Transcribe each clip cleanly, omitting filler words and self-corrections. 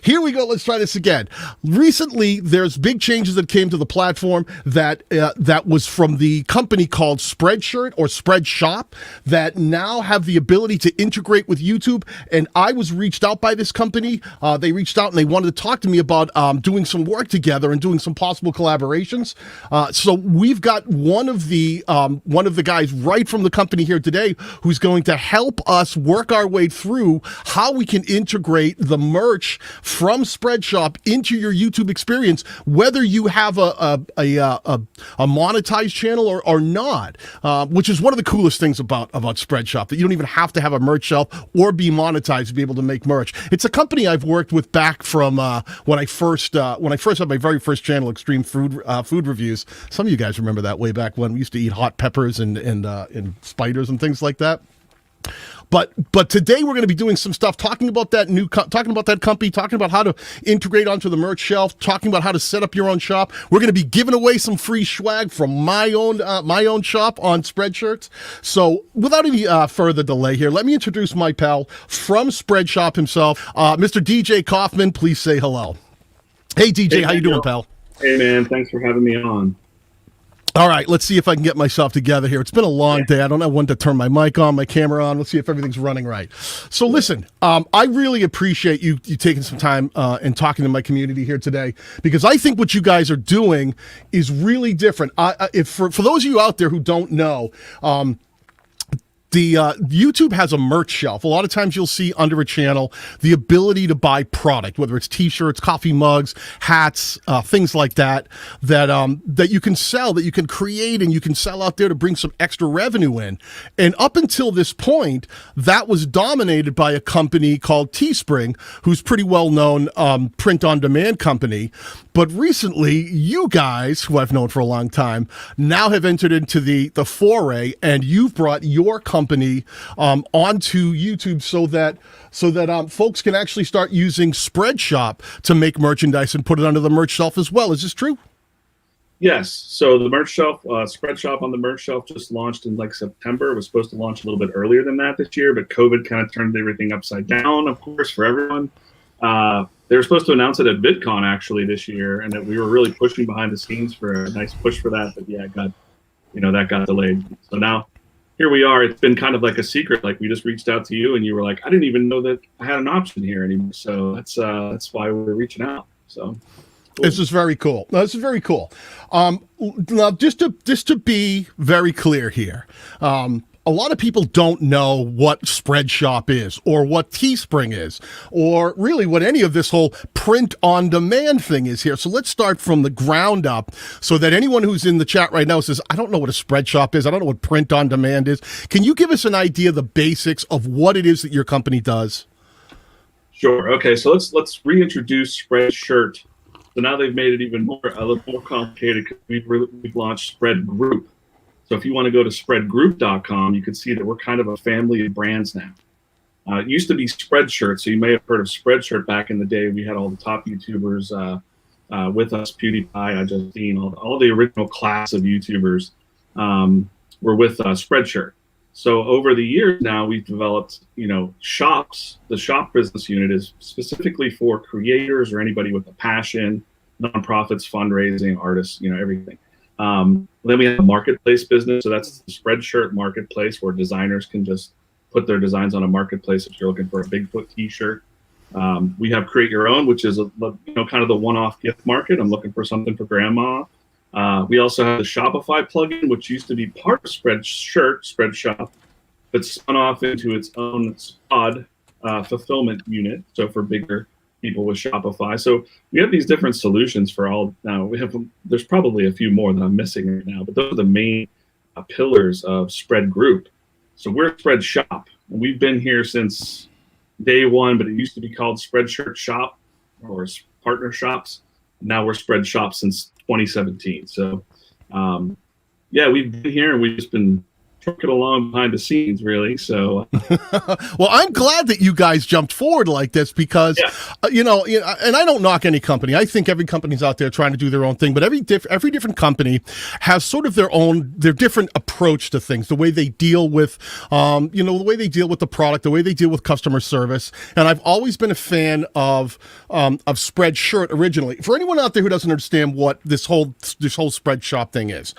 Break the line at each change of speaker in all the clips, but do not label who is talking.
Here we go. Let's try this again. Recently, there's big changes that came to the platform that was from the company called Spreadshirt or Spreadshop that now have the ability to integrate with YouTube. And I was reached out by this company. They reached out and they wanted to talk to me about doing some work together and doing some possible collaborations. So we've got one of the guys right from the company here today who's going to help us work our way through how we can integrate the merch from Spreadshop into your YouTube experience, whether you have a monetized channel or not, which is one of the coolest things about Spreadshop, that you don't even have to have a merch shelf or be monetized to be able to make merch. It's a company I've worked with back from when I first had my very first channel, Extreme Food Reviews. Some of you guys remember that way back when we used to eat hot peppers and spiders and things like that. But today we're going to be doing some stuff talking about that company, talking about how to integrate onto the merch shelf, talking about how to set up your own shop. We're going to be giving away some free swag from my own shop on Spreadshirts. So without any further delay here, let me introduce my pal from Spreadshop himself, Mr. DJ Kaufman. Please say hello. Hey DJ, how you doing, pal?
Hey man, thanks for having me on.
All right, let's see if I can get myself together here. It's been a long day. I don't know when to turn my mic on, my camera on. Let's see if everything's running right. So listen, I really appreciate you taking some time and talking to my community here today, because I think what you guys are doing is really different. For those of you out there who don't know, YouTube has a merch shelf. A lot of times you'll see under a channel the ability to buy product, whether it's t-shirts, coffee mugs, hats, things like that you can sell, that you can create and you can sell out there to bring some extra revenue in. And up until this point, that was dominated by a company called Teespring, who's pretty well known print on demand company. But recently, you guys, who I've known for a long time, now have entered into the foray, and you've brought your company onto YouTube so that folks can actually start using Spreadshop to make merchandise and put it under the merch shelf as well. Is this true?
Yes. So the merch shelf, Spreadshop on the merch shelf just launched in like September. It was supposed to launch a little bit earlier than that this year, but COVID kind of turned everything upside down, of course, for everyone. They were supposed to announce it at VidCon actually this year, and that we were really pushing behind the scenes for a nice push for that. But yeah, that got delayed. So now here we are. It's been kind of like a secret. Like we just reached out to you, and you were like, "I didn't even know that I had an option here anymore." So that's why we're reaching out. So cool.
This is very cool. No, this is very cool. Now, just to be very clear here. A lot of people don't know what Spreadshop is or what Teespring is or really what any of this whole print-on-demand thing is here. So let's start from the ground up so that anyone who's in the chat right now says, I don't know what a Spreadshop is. I don't know what print-on-demand is. Can you give us an idea of the basics of what it is that your company does?
Sure. Okay, so let's reintroduce Spreadshirt. So now they've made it even a little more complicated because we've launched Spread Group. So if you want to go to spreadgroup.com, you can see that we're kind of a family of brands now. It used to be Spreadshirt, so you may have heard of Spreadshirt back in the day. We had all the top YouTubers with us, PewDiePie, Justine, all the original class of YouTubers were with Spreadshirt. So over the years now, we've developed, shops. The shop business unit is specifically for creators or anybody with a passion, nonprofits, fundraising, artists, everything. Then we have a marketplace business. So that's the Spreadshirt marketplace where designers can just put their designs on a marketplace if you're looking for a Bigfoot t-shirt. We have Create Your Own, which is kind of the one-off gift market. I'm looking for something for grandma. We also have the Shopify plugin, which used to be part of Spreadshop, but spun off into its own pod fulfillment unit. So for bigger people with Shopify. So we have these different solutions for all. Now there's probably a few more that I'm missing right now, but those are the main pillars of Spread Group. So we're Spread Shop, and we've been here since day one, but it used to be called Spreadshirt Shop or Partner Shops. Now we're Spread Shop since 2017. So we've been here and we've just been trucking along behind the scenes, really. So,
well, I'm glad that you guys jumped forward like this because, and I don't knock any company. I think every company's out there trying to do their own thing, but every different company has sort of their different approach to things, the way they deal with, the way they deal with the product, the way they deal with customer service. And I've always been a fan of Spreadshirt originally. For anyone out there who doesn't understand what this whole Spreadshop thing is,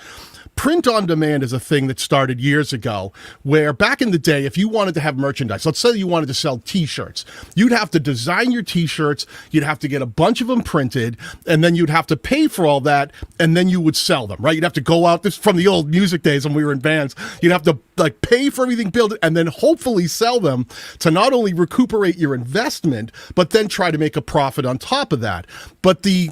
print on demand is a thing that started years ago where back in the day, if you wanted to have merchandise, let's say you wanted to sell t-shirts, you'd have to design your t-shirts, you'd have to get a bunch of them printed, and then you'd have to pay for all that, and then you would sell them, right? You'd have to go out, this from the old music days when we were in bands, you'd have to like pay for everything, build it, and then hopefully sell them to not only recuperate your investment, but then try to make a profit on top of that. But the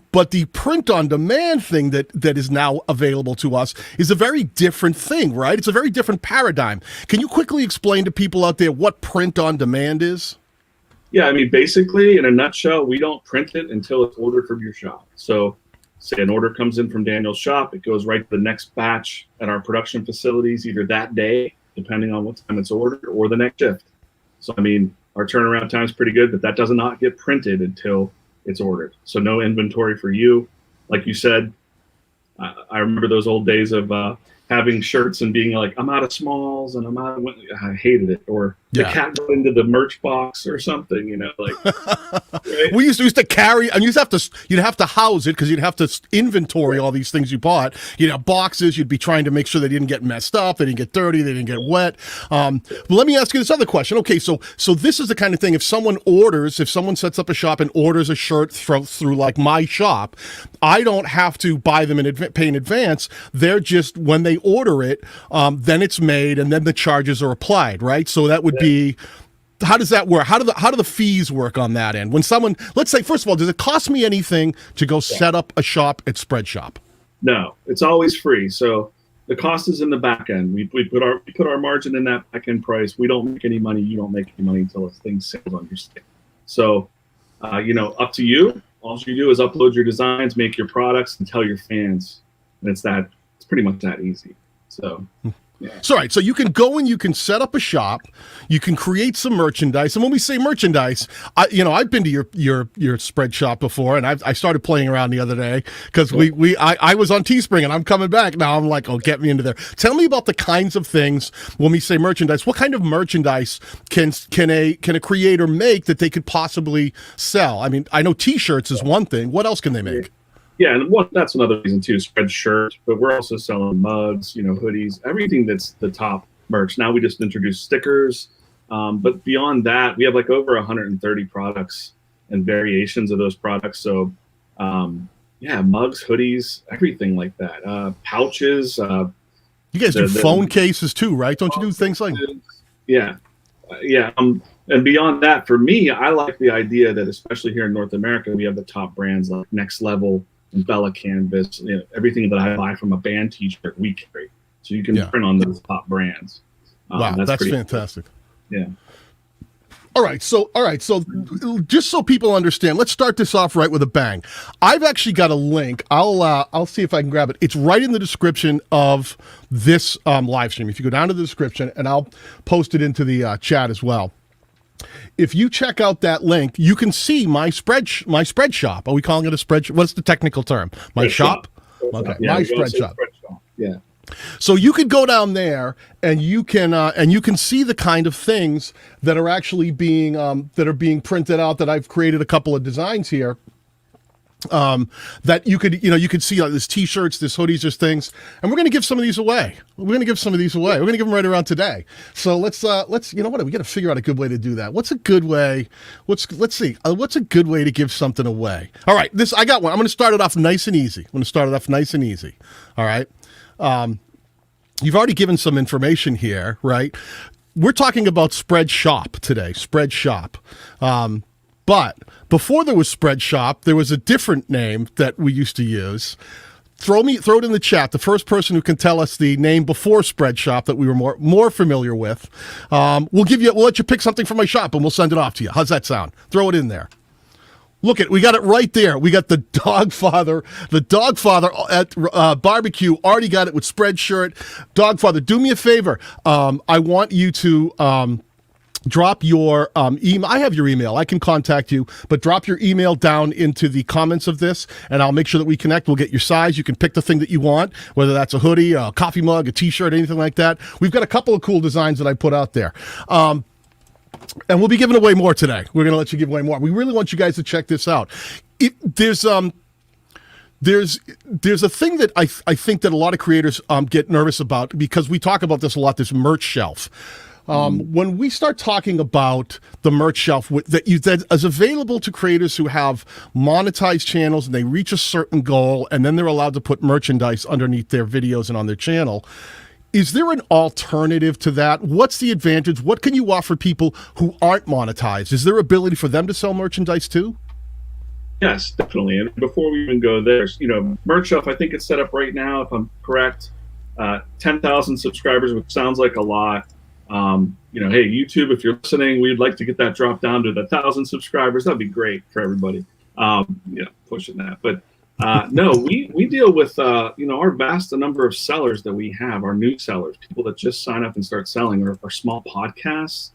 print on demand thing that is now available to us is a very different thing, right? It's a very different paradigm. Can you quickly explain to people out there what print on demand is?
Yeah, I mean, basically, in a nutshell, we don't print it until it's ordered from your shop. So say an order comes in from Daniel's shop, it goes right to the next batch at our production facilities, either that day, depending on what time it's ordered, or the next shift. So, I mean, our turnaround time is pretty good, but that does not get printed until it's ordered. So no inventory for you. Like you said, I remember those old days of having shirts and being like, I'm out of smalls and I hated it. Or the cat got into the merch box or something, like. Right?
We used to carry, and you'd have to house it because you'd have to inventory all these things you bought. You'd have boxes. You'd be trying to make sure they didn't get messed up, they didn't get dirty, they didn't get wet. But let me ask you this other question. Okay, so this is the kind of thing. If someone sets up a shop and orders a shirt through like my shop, I don't have to buy them pay in advance. They're just, when they order it, then it's made and then the charges are applied, right? So that would be. How does that work? How do the fees work on that end? When someone, let's say, first of all, does it cost me anything to go set up a shop at Spreadshop?
No, it's always free. So the cost is in the back end. We put our margin in that back end price. We don't make any money. You don't make any money until the thing sells on your site. So, up to you. All you do is upload your designs, make your products, and tell your fans. And it's pretty much that eeasy. So. Yeah.
So, right. So you can go and you can set up a shop, you can create some merchandise. And when we say merchandise, I've been to your spread shop before, and I started playing around the other day because I was on Teespring and I'm coming back now. I'm like, oh, get me into there. Tell me about the kinds of things when we say merchandise. What kind of merchandise can a creator make that they could possibly sell? I mean, I know T-shirts is one thing. What else can they make?
Yeah, and that's another reason too, Spreadshirt, but we're also selling mugs, hoodies, everything that's the top merch. Now we just introduced stickers, but beyond that, we have like over 130 products and variations of those products. So, mugs, hoodies, everything like that. Pouches. You
guys do phone cases too, right? Don't you do things like that?
Yeah. And beyond that, for me, I like the idea that, especially here in North America, we have the top brands like Next Level and Bella Canvas. Everything that I buy from a band T-shirt, we carry. So you can print on those top brands.
Wow, that's fantastic.
Cool. Yeah.
All right. So just so people understand, let's start this off right with a bang. I've actually got a link. I'll see if I can grab it. It's right in the description of this live stream. If you go down to the description, and I'll post it into the chat as well. If you check out that link, you can see my spread shop. Are we calling it a spread? What's the technical term? My shop? Okay,
yeah,
my spread shop.
Yeah.
So you could go down there and you can see the kind of things that are actually being printed out. That I've created a couple of designs here. That you could see like there's T-shirts, there's hoodies, there's things, and we're going to give some of these away. We're going to give them right around today. So let's we got to figure out a good way to do that. What's a good way? What's a good way to give something away? All right, I got one. I'm going to start it off nice and easy. All right. You've already given some information here, right? We're talking about Spreadshop today. Spreadshop. But before there was Spreadshop, there was a different name that we used to use. Throw it in the chat. The first person who can tell us the name before Spreadshop that we were more familiar with, we'll let you pick something from my shop and we'll send it off to you. How's that sound? Throw it in there. Look at, we got it right there. We got the Dogfather at barbecue. Already got it with Spreadshirt. Dogfather, do me a favor. I want you to drop your email. I have your email. I can contact you, but drop your email down into the comments of this, and I'll make sure that we connect. We'll get your size. You can pick the thing that you want, whether that's a hoodie, a coffee mug, a T-shirt, anything like that. We've got a couple of cool designs that I put out there. And we'll be giving away more today. We're going to let you give away more. We really want you guys to check this out. There's a thing that I think that a lot of creators get nervous about, because we talk about this a lot, this merch shelf. When we start talking about the merch shelf that is available to creators who have monetized channels and they reach a certain goal, and then they're allowed to put merchandise underneath their videos and on their channel, is there an alternative to that? What's the advantage? What can you offer people who aren't monetized? Is there ability for them to sell merchandise too?
Yes, definitely. And before we even go there, merch shelf, I think it's set up right now, if I'm correct, 10,000 subscribers, which sounds like a lot. Hey, YouTube, if you're listening, we'd like to get that dropped down to the 1,000 subscribers. That'd be great for everybody. Pushing that. But no, we deal with, our vast number of sellers that we have, our new sellers, people that just sign up and start selling, or small podcasts,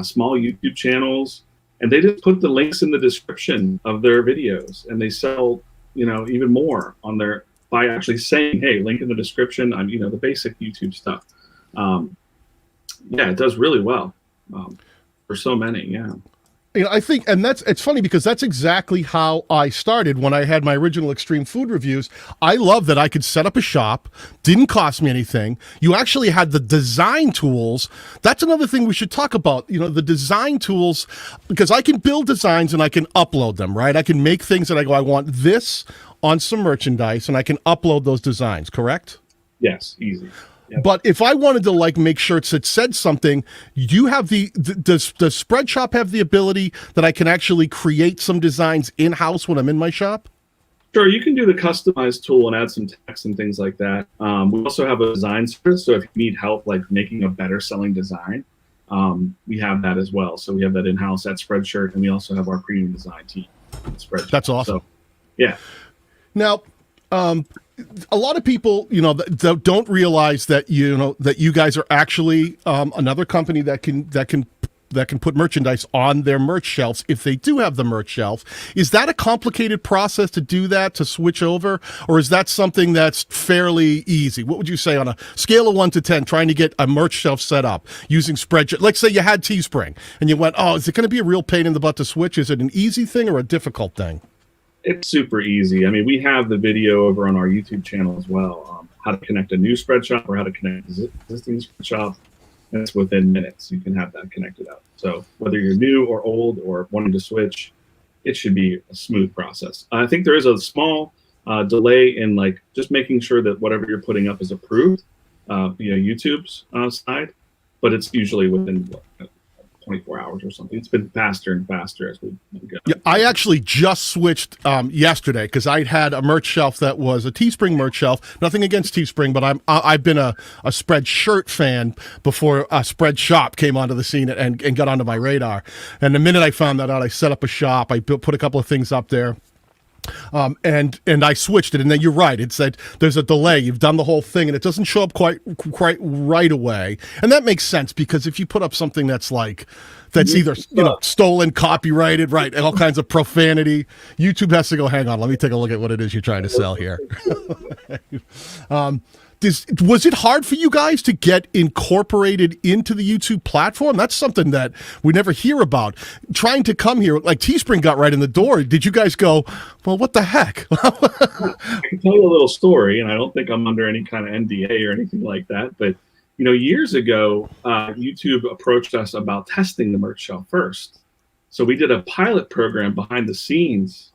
small YouTube channels, and they just put the links in the description of their videos, and they sell, even more on their, by actually saying, hey, link in the description on, the basic YouTube stuff. Yeah, it does really well for so many. Yeah.
I think, and it's funny because that's exactly how I started when I had my original extreme food reviews. I love that I could set up a shop, didn't cost me anything. You actually had the design tools. That's another thing we should talk about, the design tools, because I can build designs and I can upload them, right? I can make things that I go, I want this on some merchandise, and I can upload those designs, correct?
Yes, easy. Yep.
But if I wanted to make shirts that said something, you have does Spreadshop have the ability that I can actually create some designs in-house when I'm in my shop?
Sure, you can do the customized tool and add some text and things like that. We also have a design service, so if you need help making a better selling design, we have that as well. So we have that in-house at Spreadshirt, and we also have our premium design team at Spreadshirt.
That's awesome.
So, yeah.
Now, a lot of people, don't realize that that you guys are actually another company that can put merchandise on their merch shelves if they do have the merch shelf. Is that a complicated process to do that, to switch over, or is that something that's fairly easy? What would you say on a scale of 1 to 10, trying to get a merch shelf set up using Spreadshirt? Let's say you had Teespring and you went, oh, is it going to be a real pain in the butt to switch? Is it an easy thing or a difficult thing?
It's super easy. I mean, we have the video over on our YouTube channel as well, how to connect a new Spreadshop or how to connect existing Spreadshop. And it's within minutes. You can have that connected up. So whether you're new or old or wanting to switch, it should be a smooth process. I think there is a small delay in just making sure that whatever you're putting up is approved via YouTube's side, but it's usually within 24 hours or something. It's been faster and faster as we go.
Yeah, I actually just switched yesterday because I had a merch shelf that was a Teespring merch shelf. Nothing against Teespring, but I've been a Spreadshirt fan before Spreadshop came onto the scene and got onto my radar. And the minute I found that out, I set up a shop. I put a couple of things up there. And I switched it, and then you're right. It said there's a delay. You've done the whole thing, and it doesn't show up quite right away. And that makes sense because if you put up something that's either stolen, copyrighted, right, and all kinds of profanity, YouTube has to go. Hang on, let me take a look at what it is you're trying to sell here. Was it hard for you guys to get incorporated into the YouTube platform? That's something that we never hear about. Trying to come here, Teespring got right in the door. Did you guys go, well, what the heck?
I can tell you a little story, and I don't think I'm under any kind of NDA or anything like that. But, years ago, YouTube approached us about testing the merch shelf first. So we did a pilot program behind the scenes.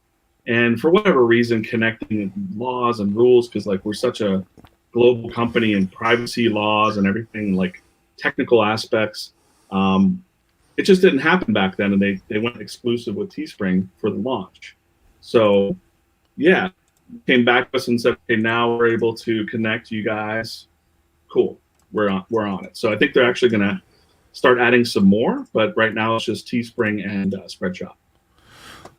And for whatever reason, connecting laws and rules, because we're such a global company and privacy laws and everything, technical aspects, it just didn't happen back then, and they went exclusive with Teespring for the launch. So yeah, came back to us and said, okay, now we're able to connect you guys. Cool, we're on it. So I think they're actually going to start adding some more, but right now it's just Teespring and Spreadshop.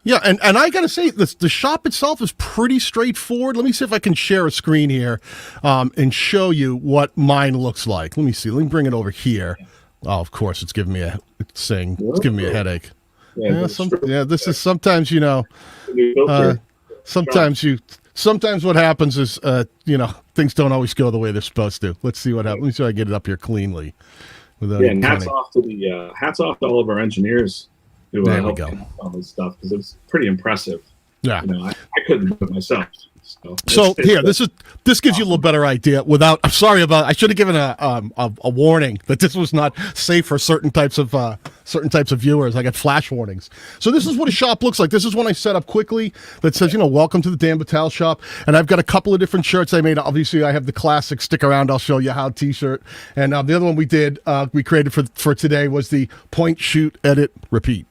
Yeah, and I got to say, the shop itself is pretty straightforward. Let me see if I can share a screen here and show you what mine looks like. Let me see. Let me bring it over here. Oh, of course, it's giving me a headache. Yeah, this is sometimes, sometimes what happens is, things don't always go the way they're supposed to. Let's see what happens. Let me see if I get it up here cleanly.
And hats off to all of our engineers who helped on this stuff, because it was pretty impressive.
Yeah,
I couldn't do it myself.
So here, this gives you a little better idea. I'm sorry about. I should have given a warning that this was not safe for certain types of viewers. I got flash warnings. So this is what a shop looks like. This is one I set up quickly that says, welcome to the Dan Batal shop. And I've got a couple of different shirts I made. Obviously, I have the classic stick around, I'll show you how T-shirt. And the other one we created for today was the point, shoot, edit, repeat.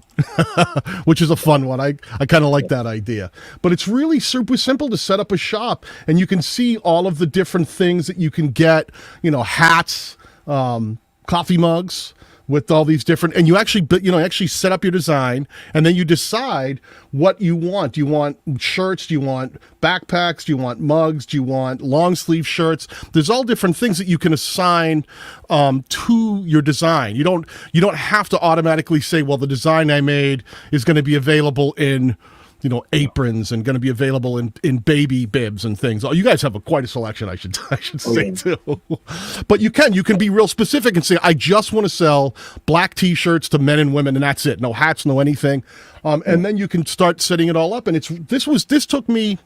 Which is a fun one. I kind of like that idea. But it's really super simple to set up a shop, and you can see all of the different things that you can get, hats, coffee mugs, with all these different, and you actually set up your design, and then you decide what you want. Do you want shirts? Do you want backpacks? Do you want mugs? Do you want long sleeve shirts? There's all different things that you can assign to your design. You don't have to automatically say, well, the design I made is going to be available in aprons and going to be available in baby bibs and things. Oh, you guys have quite a selection, I should say too. But you can be real specific and say, I just want to sell black T-shirts to men and women, and that's it. No hats, no anything. And then you can start setting it all up. And this took me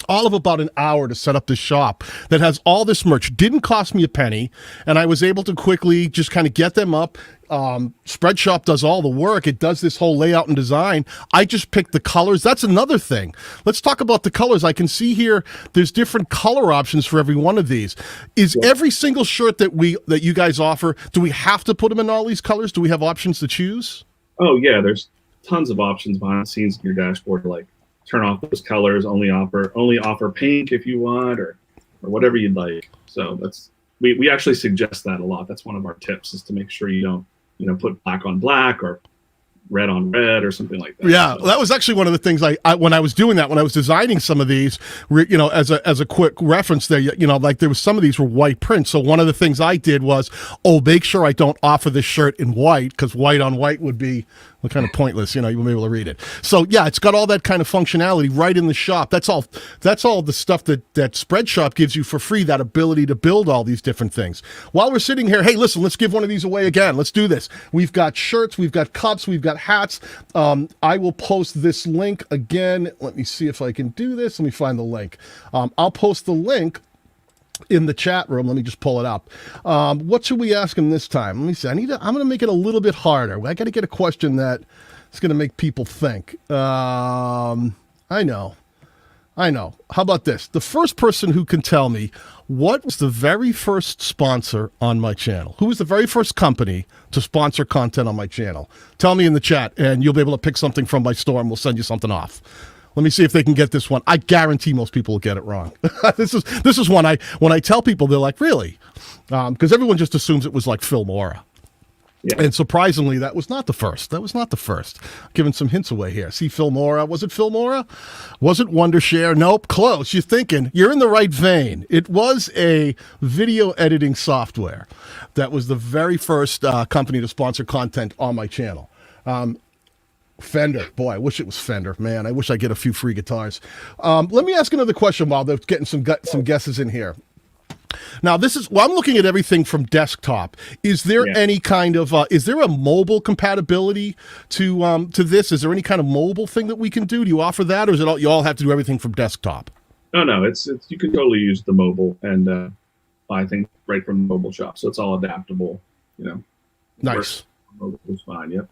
all of about an hour to set up this shop that has all this merch. Didn't cost me a penny, and I was able to quickly just kind of get them up. Spreadshop does all the work. It does this whole layout and design. I just picked the colors. That's another thing. Let's talk about the colors. I can see here there's different color options for every one of these. Is every single shirt that you guys offer, do we have to put them in all these colors? Do we have options to choose?
Oh yeah, there's tons of options behind the scenes in your dashboard, like turn off those colors, only offer pink if you want, or whatever you'd like. So we actually suggest that a lot. That's one of our tips, is to make sure you don't put black on black or red on red or something like that.
Yeah, that was actually one of the things I when I was doing that, when I was designing some of these, as a quick reference there, like there was some of these were white print. So one of the things I did was, make sure I don't offer this shirt in white, because white on white would be kind of pointless, you wouldn't be able to read it. So yeah, it's got all that kind of functionality right in the shop. That's all the stuff that Spreadshop gives you for free, that ability to build all these different things. While we're sitting here, hey, listen, let's give one of these away again. Let's do this. We've got shirts, we've got cups, we've got hats. I will post this link again. Let me see if I can do this. Let me find the link. I'll post the link in the chat room. Let me just pull it up. What should we ask him this time? Let me see. I'm going to make it a little bit harder. I got to get a question that is going to make people think. I know. How about this? The first person who can tell me what was the very first sponsor on my channel? Who was the very first company to sponsor content on my channel? Tell me in the chat, and you'll be able to pick something from my store, and we'll send you something off. Let me see if they can get this one. I guarantee most people will get it wrong. This is one when I tell people, they're like, really? Because everyone just assumes it was like Filmora. Yeah. And surprisingly, that was not the first. Giving some hints away here. See, Filmora. Was it Filmora? Was it Wondershare? Nope. Close. You're thinking. You're in the right vein. It was a video editing software. That was the very first company to sponsor content on my channel. Fender. Boy, I wish it was Fender. Man, I wish I get a few free guitars. Let me ask another question while they're getting some guesses in here. Now, I'm looking at everything from desktop. Is there any kind of, is there a mobile compatibility to this? Is there any kind of mobile thing that we can do? Do you offer that, or is it you all have to do everything from desktop?
No, it's you can totally use the mobile and buy things right from the mobile shop. So it's all adaptable,
Nice.
Mobile is fine, yep.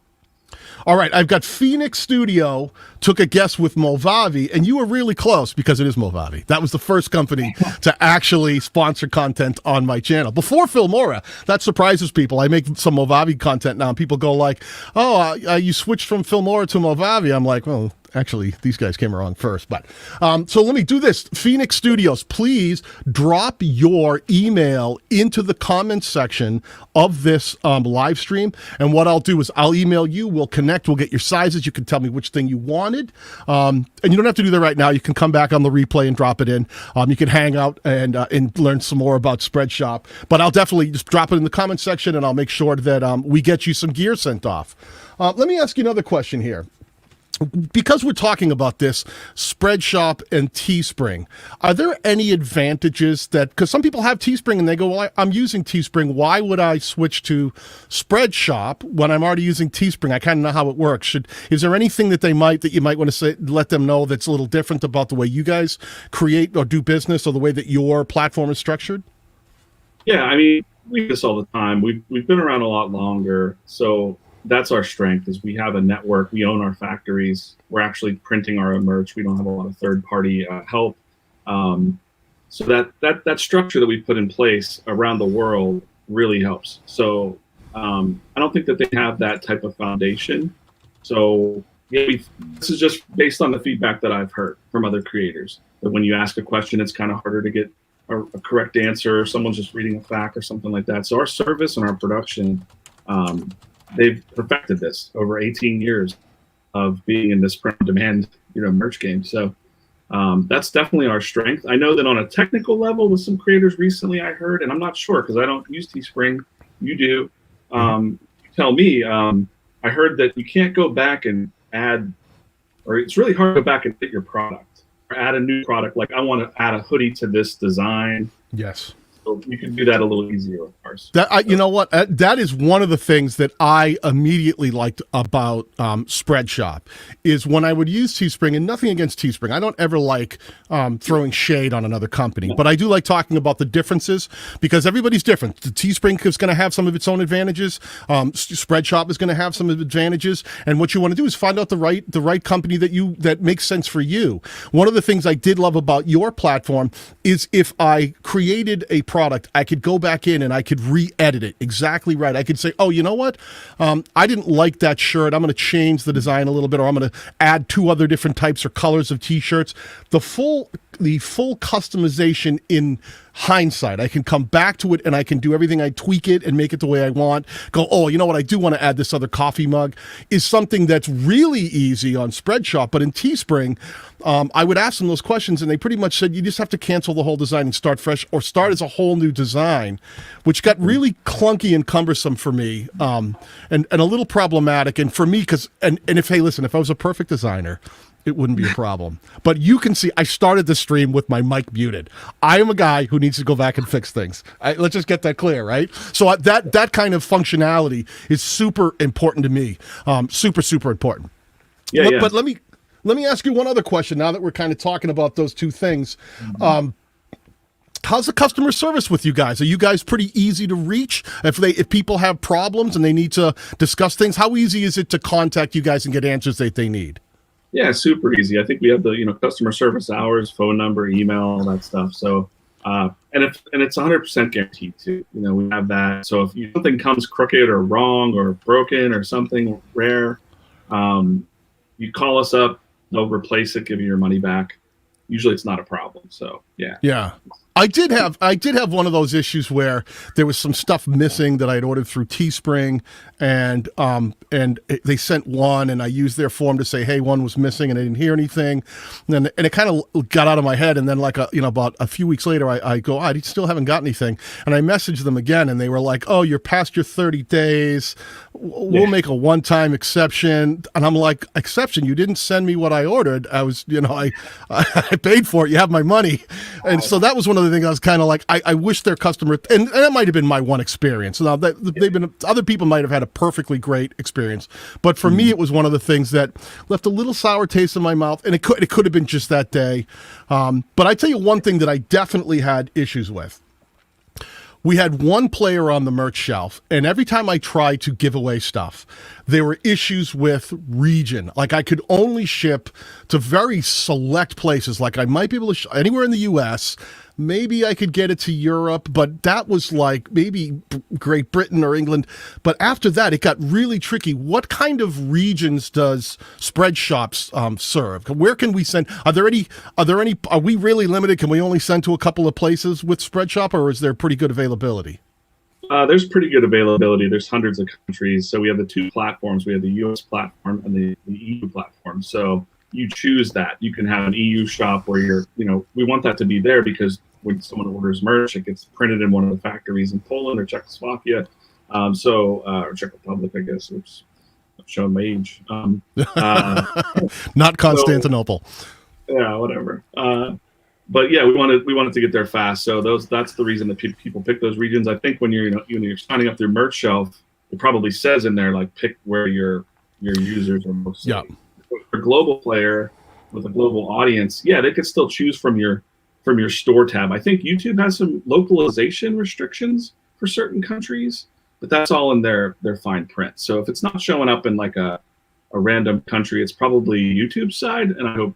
All right, I've got Phoenix Studio took a guess with Movavi, and you were really close because it is Movavi. That was the first company to actually sponsor content on my channel. Before Filmora, that surprises people. I make some Movavi content now, and people go like, oh, you switched from Filmora to Movavi. I'm like, well, Actually, these guys came along first, but so let me do this. Phoenix Studios, please drop your email into the comments section of this live stream. And what I'll do is I'll email you. We'll connect. We'll get your sizes. You can tell me which thing you wanted. And you don't have to do that right now. You can come back on the replay and drop it in. You can hang out and learn some more about Spreadshop. But I'll definitely just drop it in the comments section, and I'll make sure that we get you some gear sent off. Let me ask you another question here. Because we're talking about this, Spreadshop and Teespring, are there any advantages that, because some people have Teespring and they go, well, I'm using Teespring, why would I switch to Spreadshop when I'm already using Teespring? I kind of know how it works. Is there anything that you might want to say, let them know that's a little different about the way you guys create or do business or the way that your platform is structured?
Yeah, I mean, we do this all the time. We've been around a lot longer, so that's our strength. Is we have a network. We own our factories. We're actually printing our own merch. We don't have a lot of third-party help. So that structure that we put in place around the world really helps. So I don't think that they have that type of foundation. So yeah, this is just based on the feedback that I've heard from other creators. That when you ask a question, it's kind of harder to get a correct answer. Or someone's just reading a fact or something like that. So our service and our production. They've perfected this over 18 years of being in this print demand, merch game. So that's definitely our strength. I know that on a technical level with some creators recently, I heard, and I'm not sure because I don't use Teespring. You do. Tell me. I heard that you can't go back and add, or it's really hard to go back and fit your product or add a new product. Like I want to add a hoodie to this design.
Yes.
So you can do that a little easier with ours.
You know what? That is one of the things that I immediately liked about Spreadshop is when I would use Teespring, and nothing against Teespring. I don't ever like throwing shade on another company, but I do like talking about the differences because everybody's different. The Teespring is going to have some of its own advantages. Spreadshop is going to have some of its advantages, and what you want to do is find out the right company that makes sense for you. One of the things I did love about your platform is if I created a product, I could go back in and I could re-edit it exactly right. I could say, oh, you know what? I didn't like that shirt. I'm going to change the design a little bit, or I'm going to add 2 other different types or colors of t-shirts. The full customization in hindsight. I can come back to it and I can do everything. I tweak it and make it the way I want. Go, oh, you know what? I do want to add this other coffee mug is something that's really easy on Spreadshop. But in Teespring, I would ask them those questions and they pretty much said, you just have to cancel the whole design and start fresh or start as a whole new design, which got really clunky and cumbersome for me and a little problematic. And for me, because, and if I was a perfect designer, it wouldn't be a problem. But you can see I started the stream with my mic muted. I am a guy who needs to go back and fix things. Let's just get that clear, right? So that kind of functionality is super important to me. Super, super important.
Yeah.
But let me ask you one other question now that we're kind of talking about those two things. How's the customer service with you guys? Are you guys pretty easy to reach? If people have problems and they need to discuss things, how easy is it to contact you guys and get answers that they need?
Yeah, super easy. I think we have the customer service hours, phone number, email, all that stuff. So and it's 100% guaranteed too. We have that. So if something comes crooked or wrong or broken or something rare, you call us up, they'll replace it, give you your money back. Usually it's not a problem. So yeah.
Yeah. I did have one of those issues where there was some stuff missing that I had ordered through Teespring, and they sent one, and I used their form to say, hey, one was missing, and I didn't hear anything, and it kind of got out of my head, and then about a few weeks later, I go, I still haven't got anything, and I messaged them again, and they were like, oh, you're past your 30 days, we'll make a one-time exception, and I'm like, exception? You didn't send me what I ordered. I was, I paid for it. You have my money, and so that was one of the thing I was kind of like, I wish their customer, and that might have been my one experience. Now other people might have had a perfectly great experience, but for me, it was one of the things that left a little sour taste in my mouth, and it could have been just that day. But I tell you one thing that I definitely had issues with. We had one player on the merch shelf, and every time I tried to give away stuff, there were issues with region. Like I could only ship to very select places. Like I might be able to anywhere in the U.S., maybe I could get it to Europe, but that was like maybe Great Britain or England. But after that, it got really tricky. What kind of regions does Spreadshops serve? Where can we send? Are we really limited? Can we only send to a couple of places with Spreadshop, or is there pretty good availability?
There's pretty good availability. There's hundreds of countries. So we have the two platforms. We have the US platform and the EU platform. So you choose that. You can have an EU shop where we want that to be there because when someone orders merch, it gets printed in one of the factories in Poland or Czechoslovakia. Or Czech Republic, I guess, which I'm showing my age.
Not Constantinople.
So, yeah, whatever. But yeah, we wanted to get there fast. So that's the reason that people pick those regions. I think when you're signing up through Merch Shelf, it probably says in there like pick where your users are mostly.
Yeah.
For a global player with a global audience, yeah, they could still choose from your store tab. I think YouTube has some localization restrictions for certain countries, but that's all in their fine print. So if it's not showing up in like a random country, it's probably YouTube's side, and I hope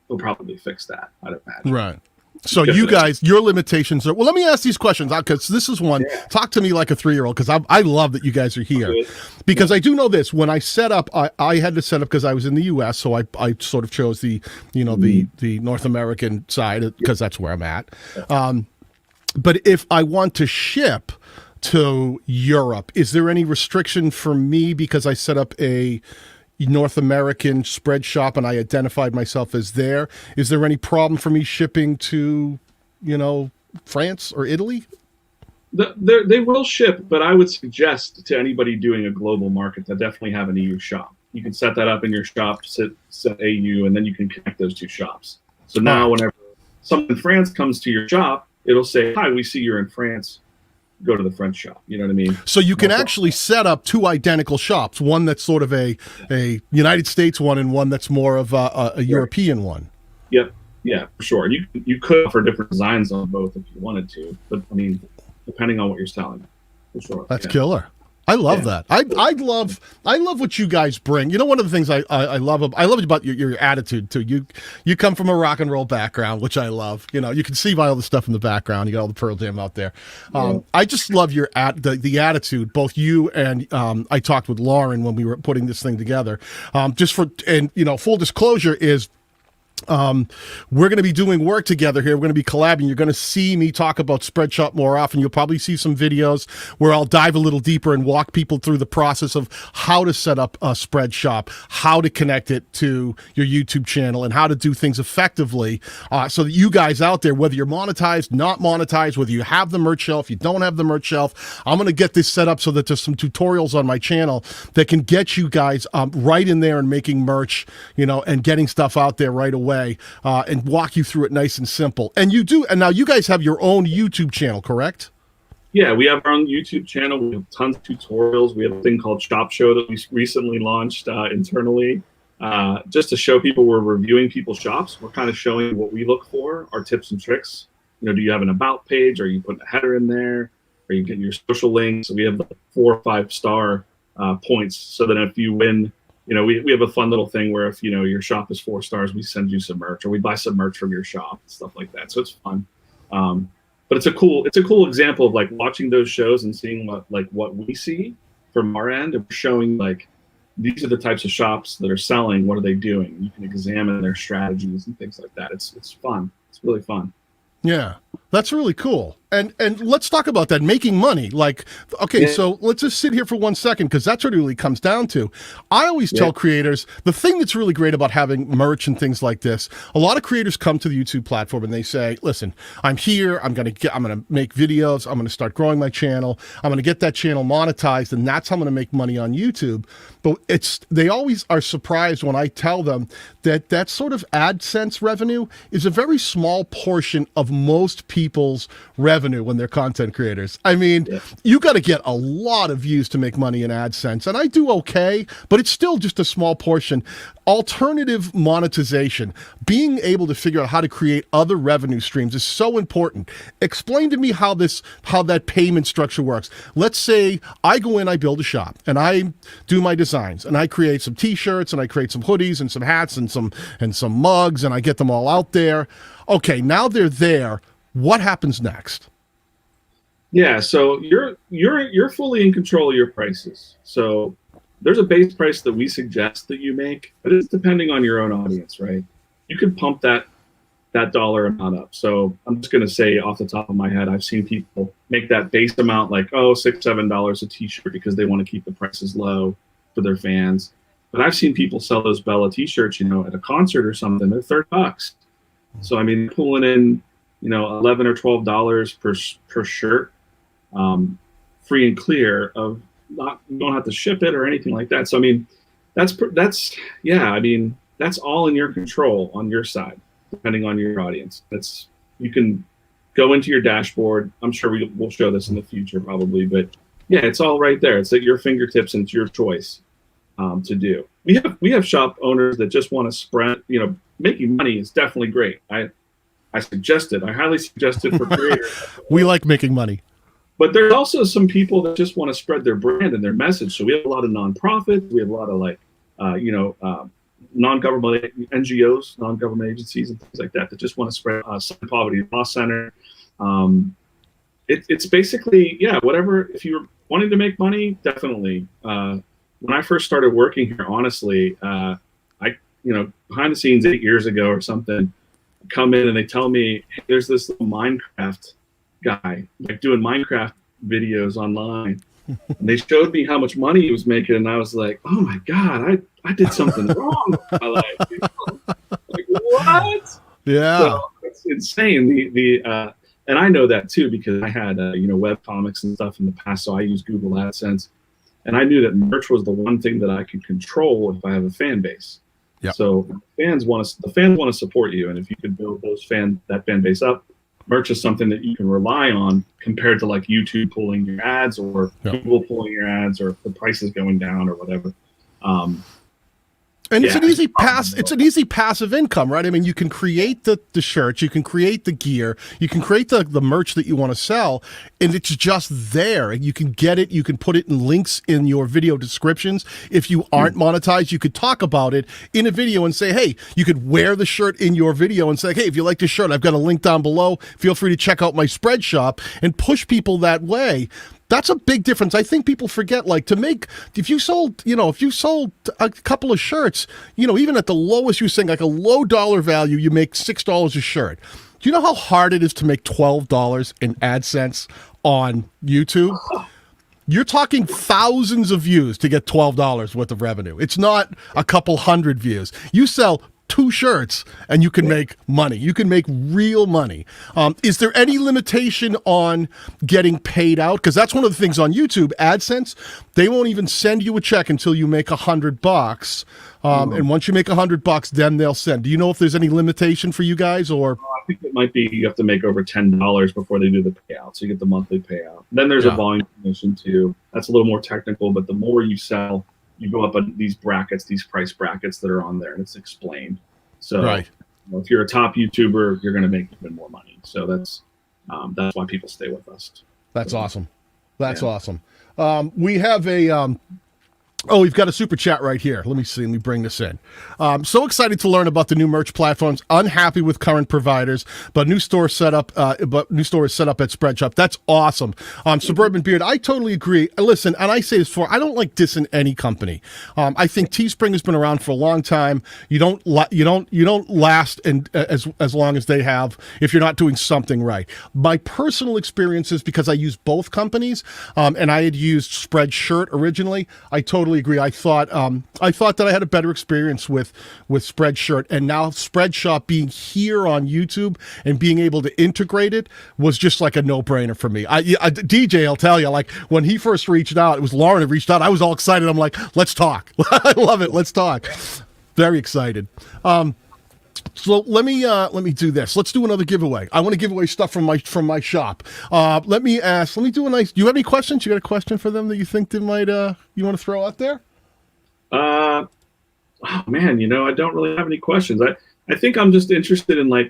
they'll probably fix that, I'd imagine.
Right. So you guys, your limitations are, well, let me ask these questions because this is one, talk to me like a 3-year-old because I love that you guys are here. Because I do know this, when I set up, I had to set up because I was in the US, so I sort of chose the North American side because that's where I'm at. But if I want to ship to Europe, is there any restriction for me because I set up a North American Spreadshop and I identified myself as there? Is there any problem for me shipping to, France or Italy?
They will ship, but I would suggest to anybody doing a global market to definitely have an EU shop. You can set that up in your shop, set AU, and then you can connect those two shops. So now whenever someone in France comes to your shop, it'll say, "Hi, we see you're in France. Go to the French shop." You know what I mean?
So you can actually set up two identical shops, one that's sort of a United States one and one that's more of a European one.
Yep. Yeah, for sure. And you could offer different designs on both if you wanted to, but I mean, depending on what you're selling, for sure.
That's killer. I love that. I love what you guys bring. One of the things I love about your attitude too. You come from a rock and roll background, which I love. You can see by all the stuff in the background. You got all the Pearl Jam out there. I just love your the attitude. Both you and I talked with Lauren when we were putting this thing together. Full disclosure is, we're going to be doing work together here. We're going to be collabing. You're going to see me talk about Spreadshop more often. You'll probably see some videos where I'll dive a little deeper and walk people through the process of how to set up a Spreadshop, how to connect it to your YouTube channel, and how to do things effectively so that you guys out there, whether you're monetized, not monetized, whether you have the merch shelf, you don't have the merch shelf, I'm going to get this set up so that there's some tutorials on my channel that can get you guys right in there and making merch, and getting stuff out there right away. And walk you through it nice and simple. And now you guys have your own YouTube channel, correct?
Yeah, we have our own YouTube channel. We have tons of tutorials. We have a thing called Shop Show that we recently launched internally, just to show people we're reviewing people's shops. We're kind of showing what we look for, our tips and tricks. Do you have an about page? Are you putting a header in there? Are you getting your social links? So we have 4 or 5 star points, so that if you win, we have a fun little thing where if your shop is 4 stars, we send you some merch, or we buy some merch from your shop, stuff like that. So it's fun. But it's a cool example of like watching those shows and seeing what we see from our end, and showing like these are the types of shops that are selling. What are they doing? You can examine their strategies and things like that. It's fun. It's really fun.
Yeah, that's really cool. And let's talk about that, making money. So let's just sit here for 1 second, because that's what it really comes down to. I always tell creators, the thing that's really great about having merch and things like this, a lot of creators come to the YouTube platform and they say, listen, I'm here, I'm going to make videos, I'm going to start growing my channel, I'm going to get that channel monetized, and that's how I'm going to make money on YouTube. But they always are surprised when I tell them that sort of AdSense revenue is a very small portion of most people's revenue when they're content creators. I mean, you got to get a lot of views to make money in AdSense, and I do okay, but it's still just a small portion. Alternative monetization, being able to figure out how to create other revenue streams is so important. Explain to me how that payment structure works. Let's say I go in, I build a shop, and I do my designs, and I create some t-shirts, and I create some hoodies and some hats and some mugs, and I get them all out there. Okay, now they're there. What happens next?
Yeah, so you're fully in control of your prices. So there's a base price that we suggest that you make, but it's depending on your own audience, right? You can pump that dollar amount up. So I'm just going to say off the top of my head, I've seen people make that base amount like, oh, $6-7 a t-shirt because they want to keep the prices low for their fans. But I've seen people sell those Bella t-shirts, at a concert or something. They're $30. So, I mean, pulling in, $11 or $12 per shirt, free and clear of you don't have to ship it or anything like that. So, I mean, that's all in your control on your side, depending on your audience. You can go into your dashboard. I'm sure we'll show this in the future probably, but yeah, it's all right there. It's at your fingertips and it's your choice to do. We have shop owners that just want to spread, making money is definitely great. I highly suggest it for creators.
We like making money.
But there's also some people that just want to spread their brand and their message. So we have a lot of nonprofits. We have a lot of non-government NGOs, non-government agencies, and things like that just want to spread Poverty Law Center. It's basically, whatever. If you're wanting to make money, definitely. When I first started working here, honestly, behind the scenes 8 years ago or something, come in and they tell me, hey, there's this little Minecraft guy like doing Minecraft videos online. And they showed me how much money he was making, and I was like, oh my God, I did something wrong with my life. Like, what?
Yeah.
So it's insane. And I know that too because I had web comics and stuff in the past, so I used Google AdSense, and I knew that merch was the one thing that I could control if I have a fan base.
Yep.
So the fans want to support you, and if you could build that fan base up, merch is something that you can rely on compared to like YouTube pulling your ads or Google pulling your ads or the prices going down or whatever.
And it's an easy passive income, right? I mean, you can create the shirts, you can create the gear, you can create the merch that you want to sell, and it's just there. You can get it, you can put it in links in your video descriptions. If you aren't monetized, you could talk about it in a video and say, hey, you could wear the shirt in your video and say, hey, if you like this shirt, I've got a link down below. Feel free to check out my Spreadshop and push people that way. That's a big difference. I think people forget, like, if you sold a couple of shirts, even at the lowest, you're saying like a low dollar value, you make $6 a shirt. Do you know how hard it is to make $12 in AdSense on YouTube? You're talking thousands of views to get $12 worth of revenue. It's not a couple hundred views. You sell 2 shirts and you can make money. You can make real money. Is there any limitation on getting paid out? Because that's one of the things on YouTube, AdSense, they won't even send you a check until you make $100. And once you make $100, then they'll send. Do you know if there's any limitation for you guys, or?
I think it might be you have to make over $10 before they do the payout, so you get the monthly payout. Then there's a volume commission too. That's a little more technical, but the more you sell, you go up on these brackets, these price brackets that are on there, and it's explained. So if you're a top YouTuber, you're going to make even more money. So that's why people stay with us.
That's awesome. That's awesome. We have we've got a super chat right here. Let me see. Let me bring this in. So excited to learn about the new merch platforms. Unhappy with current providers, but new store is set up at Spreadshop. That's awesome. Suburban Beard, I totally agree. Listen, and I say this before, I don't like dissing any company. I think Teespring has been around for a long time. You don't last as long as they have if you're not doing something right. My personal experience is because I use both companies, and I had used Spreadshirt originally. I totally agree. I thought that I had a better experience with Spreadshirt, and now Spreadshop being here on YouTube and being able to integrate it was just like a no-brainer for me. DJ, I'll tell you, like when he first reached out, it was Lauren that reached out. I was all excited. I'm like, let's talk. I love it. Let's talk. Very excited. So let me do this. Let's do another giveaway. I want to give away stuff from my shop. Do you have any questions? You got a question for them that you think they might you want to throw out there?
Oh man, I don't really have any questions. I think I'm just interested in I'm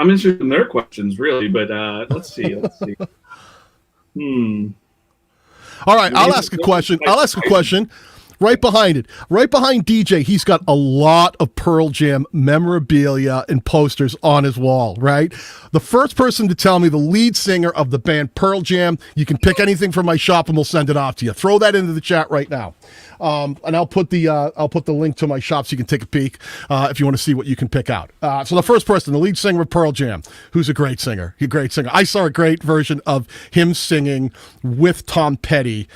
interested in their questions really, but let's see.
All right, I'll ask a question. Right behind it, right behind DJ, he's got a lot of Pearl Jam memorabilia and posters on his wall, right? The first person to tell me the lead singer of the band Pearl Jam, you can pick anything from my shop and we'll send it off to you. Throw that into the chat right now. And I'll put the link to my shop so you can take a peek if you want to see what you can pick out. So the first person, the lead singer of Pearl Jam, who's a great singer. He's a great singer. I saw a great version of him singing with Tom Petty.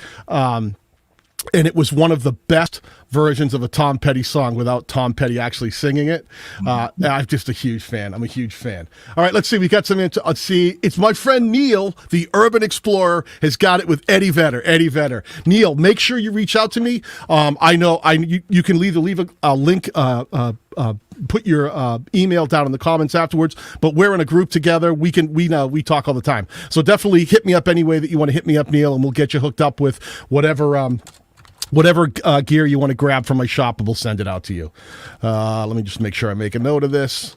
And it was one of the best versions of a Tom Petty song without Tom Petty actually singing it. I'm just a huge fan. I'm a huge fan. All right, let's see. We got something. Let's see. It's my friend Neil, the Urban Explorer, has got it with Eddie Vedder. Eddie Vedder. Neil, make sure you reach out to me. I know you can leave a link. Put your email down in the comments afterwards, but we're in a group together. We talk all the time. So definitely hit me up any way that you want to hit me up, Neil, and we'll get you hooked up with whatever gear you want to grab from my shop, and we'll send it out to you. Let me just make sure I make a note of this.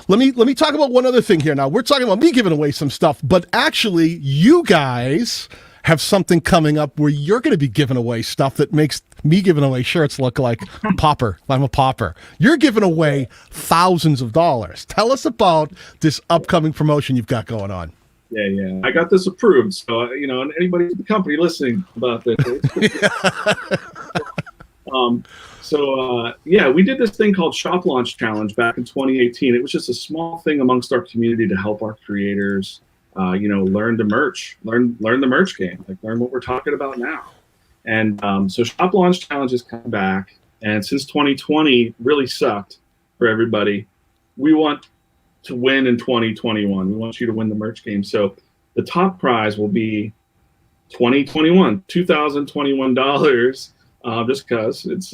Let me talk about one other thing here. Now, we're talking about me giving away some stuff, but actually you guys have something coming up where you're going to be giving away stuff that makes me giving away shirts look like pauper. I'm a pauper. You're giving away thousands of dollars. Tell us about this upcoming promotion you've got going on.
Yeah. I got this approved. So, and anybody in the company listening about this. We did this thing called Shop Launch Challenge back in 2018. It was just a small thing amongst our community to help our creators, learn the merch game, like learn what we're talking about now. And so Shop Launch Challenge has come back. And since 2020 really sucked for everybody, we want to win in 2021. We want you to win the merch game. So the top prize will be $2,021, just because it's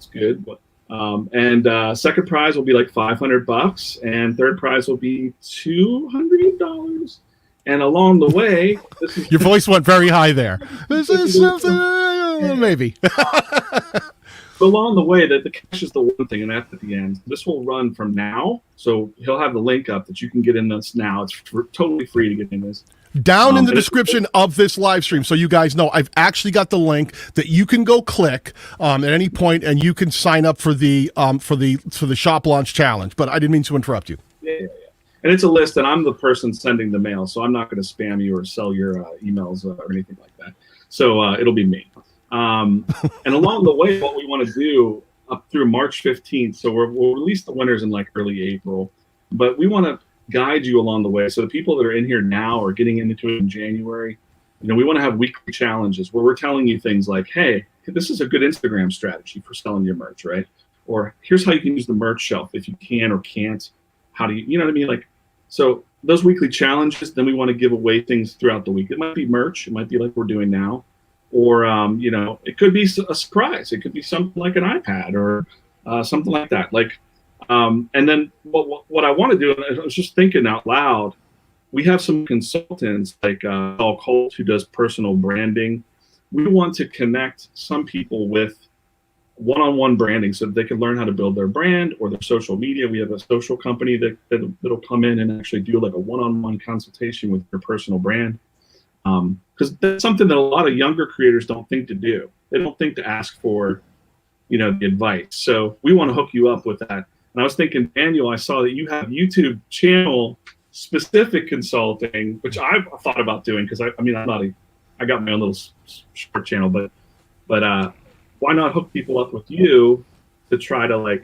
good. And second prize will be like $500, and third prize will be $200. And along the way,
your voice went very high there. This is something, maybe.
Along the way, that the cash is the one thing, and that's at the end. This will run from now, so he'll have the link up that you can get in this now. It's totally free to get in this.
Down in the description of this live stream, so you guys know, I've actually got the link that you can go click at any point, and you can sign up for the Shop Launch Challenge. But I didn't mean to interrupt you.
Yeah. And it's a list, and I'm the person sending the mail, so I'm not going to spam you or sell your emails or anything like that. So it'll be me. And along the way, what we want to do up through March 15th, so we'll release the winners in like early April, but we want to guide you along the way. So the people that are in here now or getting into it in January, we want to have weekly challenges where we're telling you things like, hey, this is a good Instagram strategy for selling your merch, right? Or here's how you can use the merch shelf if you can or can't. How do you know what I mean? Like, so those weekly challenges, then we want to give away things throughout the week. It might be merch. It might be like we're doing now. Or, it could be a surprise. It could be something like an iPad or something like that. And then what I want to do, I was just thinking out loud, we have some consultants like Paul Colt, who does personal branding. We want to connect some people with one-on-one branding so that they can learn how to build their brand or their social media. We have a social company that'll come in and actually do like a one-on-one consultation with your personal brand. Because that's something that a lot of younger creators don't think to do. They don't think to ask for, the advice. So we want to hook you up with that. And I was thinking, Daniel, I saw that you have YouTube channel specific consulting, which I've thought about doing because I got my own little short channel, but why not hook people up with you to try to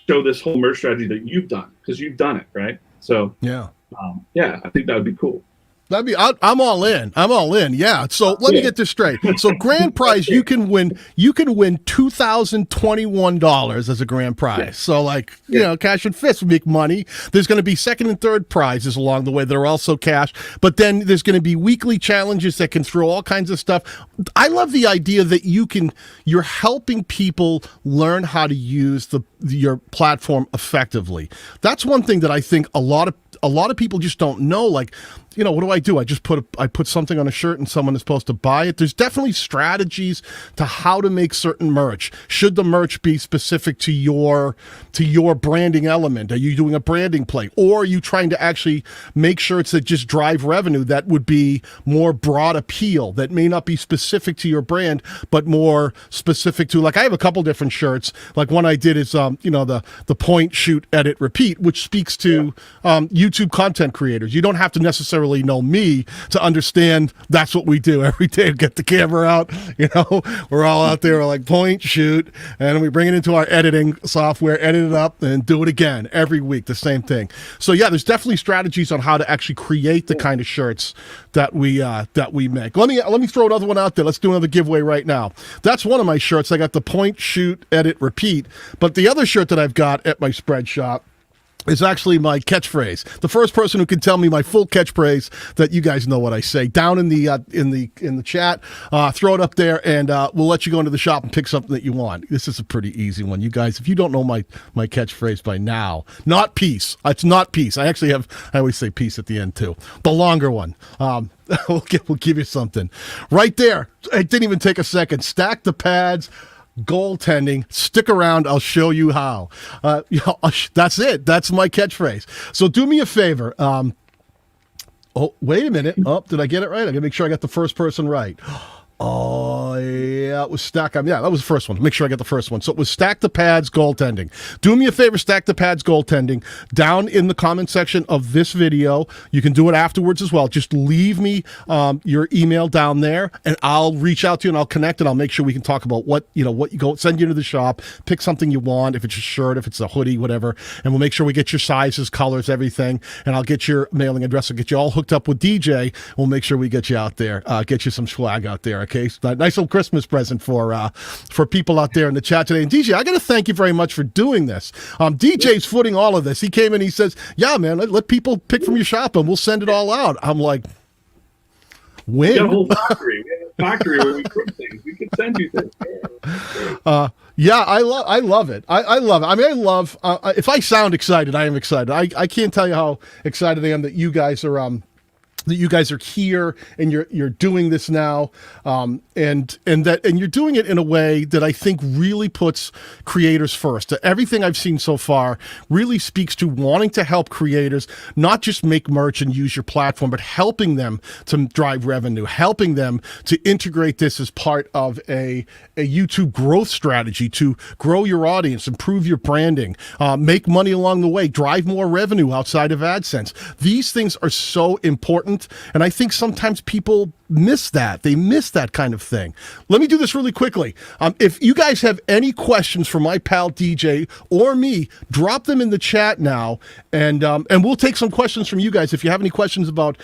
show this whole merch strategy that you've done, because you've done it, right? So I think that would be cool.
I'm all in. Yeah. So let me get this straight. So grand prize, you can win $2,021 as a grand prize. So cash and fists make money. There's going to be second and third prizes along the way that are also cash. But then there's going to be weekly challenges that can throw all kinds of stuff. I love the idea that you're helping people learn how to use your platform effectively. That's one thing that I think a lot of people just don't know. what do? I just I put something on a shirt and someone is supposed to buy it. There's definitely strategies to how to make certain merch. Should the merch be specific to your branding element? Are you doing a branding play, or are you trying to actually make shirts that just drive revenue that would be more broad appeal, that may not be specific to your brand, but more specific to, like, I have a couple different shirts. Like one I did is the point, shoot, edit, repeat, which speaks to YouTube content creators. You don't have to necessarily know me to understand that's what we do every day. Get the camera out, we're all out there like point, shoot, and we bring it into our editing software, edit it up, and do it again every week, the same thing. So yeah, there's definitely strategies on how to actually create the kind of shirts that we make. Let me throw another one out there. Let's do another giveaway right now. That's one of my shirts. I got the point, shoot, edit, repeat. But the other shirt that I've got at my Spreadshop is actually my catchphrase. The first person who can tell me my full catchphrase, that you guys know what I say, down in the chat, throw it up there, and we'll let you go into the shop and pick something that you want. This is a pretty easy one, you guys. If you don't know my catchphrase by now, not peace. It's not peace. I always say peace at the end too. The longer one. We'll give you something right there. It didn't even take a second. Stack the pads. Goaltending. Stick around. I'll show you how. That's it. That's my catchphrase. So do me a favor. Oh, wait a minute. Oh, did I get it right? I gotta make sure I got the first person right. Oh, yeah, it was stack. Yeah, that was the first one. Make sure I get the first one. So it was stack the pads, goaltending. Do me a favor, stack the pads, goaltending. Down in the comment section of this video, you can do it afterwards as well. Just leave me your email down there, and I'll reach out to you and I'll connect, and I'll make sure we can talk about what you go, send you to the shop, pick something you want, if it's a shirt, if it's a hoodie, whatever, and we'll make sure we get your sizes, colors, everything, and I'll get your mailing address. I'll get you all hooked up with DJ. We'll make sure we get you out there, get you some swag out there. Okay, so nice little Christmas present for people out there in the chat today. And DJ, I got to thank you very much for doing this. DJ's footing all of this. He came in, he says, "Yeah, man, let people pick from your shop, and we'll send it all out." I'm like, "When?" We got a whole factory. We have a factory where we print things. We can send you things. Yeah, I love it. I love it. I mean, I love. If I sound excited, I am excited. I can't tell you how excited I am that you guys are. That you guys are here and you're doing this now, and you're doing it in a way that I think really puts creators first. Everything I've seen so far really speaks to wanting to help creators not just make merch and use your platform, but helping them to drive revenue, helping them to integrate this as part of a YouTube growth strategy to grow your audience, improve your branding, make money along the way, drive more revenue outside of AdSense. These things are so important. And I think sometimes people miss that. They miss that kind of thing. Let me do this really quickly. If you guys have any questions for my pal DJ or me, drop them in the chat now, and we'll take some questions from you guys. If you have any questions about